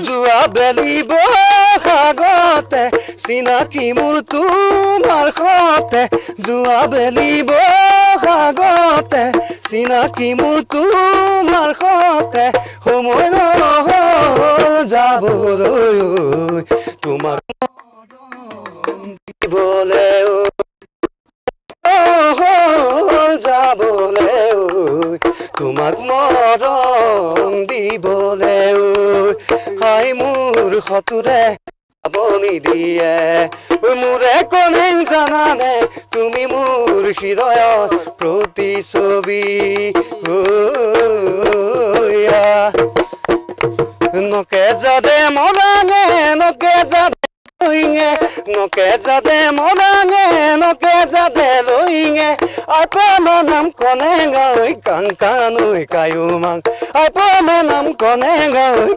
যোৱা বেলিব আগতে চিনাকি মোৰ তোমাৰ সতে যোৱা বেলিব আগতে চিনাকি মোৰ তোমাৰ সতে সময় নহ'ল যাবলৈ তোমাক দিবলৈ যাবলৈ তোমাক মৰম দিবলৈ হাই মোৰ সতুৰে যাব নিদিয়ে মোৰে কোনে জানানে তুমি মোৰ হৃদয়ৰ প্ৰতিছবি নকে যাদে মৰাঙে নকে যাদে নকে যাদে মৰাঙে নকে যাদে লইঙে আপমানাম কনে গাঁৱৈ কাংকানৈ কায়ুমাং আপমানাম কনে গাঁৱৈ